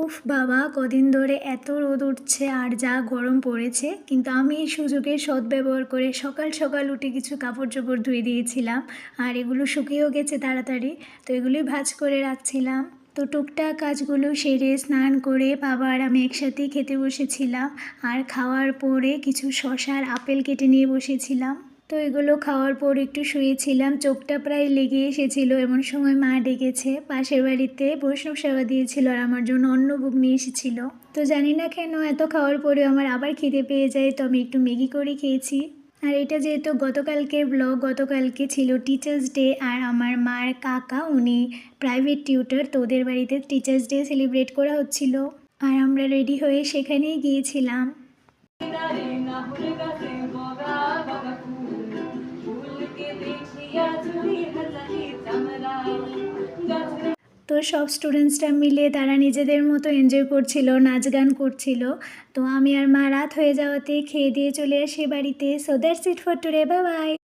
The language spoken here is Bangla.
উফ বাবা, কদিন ধরে এত রোদ উঠছে আর যা গরম পড়েছে, কিন্তু আমি এই সুযোগের সদ্ব্যবহার করে সকাল সকাল উঠে কিছু কাপড় চোপড় ধুয়ে দিয়েছিলাম। আর এগুলো শুকিয়েও গেছে তাড়াতাড়ি, তো এগুলোই ভাঁজ করে রাখছিলাম। তো টুকটাক কাজগুলো সেরে স্নান করে বাবা আর আমি একসাথেই খেতে বসেছিলাম। আর খাওয়ার পরে কিছু শসা আর আপেল কেটে নিয়ে বসেছিলাম। তো এগুলো খাওয়ার পর একটু শুয়েছিলাম, চোখটা প্রায় লেগে এসেছিল। এমন সময় মা ডেকেছে, পাশের বাড়িতে বৈষ্ণব সেবা দিয়েছিল আর আমার জন্য অন্নভোগ নিয়ে এসেছিল। তো জানি না কেন এত খাওয়ার পরেও আমার আবার খিদে পেয়ে যায়, তো আমি একটু ম্যাগি করে খেয়েছি। আর এটা যেহেতু গতকালকের ব্লগ, গতকালকে ছিল টিচার্স ডে আর আমার মার কাকা উনি প্রাইভেট টিউটর, তো ওদের বাড়িতে টিচার্স ডে সেলিব্রেট করা হচ্ছিল আর আমরা রেডি হয়ে সেখানেই গিয়েছিলাম। তো সব স্টুডেন্টসরা মিলে তারা নিজেদের মতো এনজয় করছিল, নাচ গান করছিল। তো আমি আর মা রাত হয়ে যাওয়াতে খেয়ে দিয়ে চলে আসি বাড়িতে। So that's it for today, bye bye.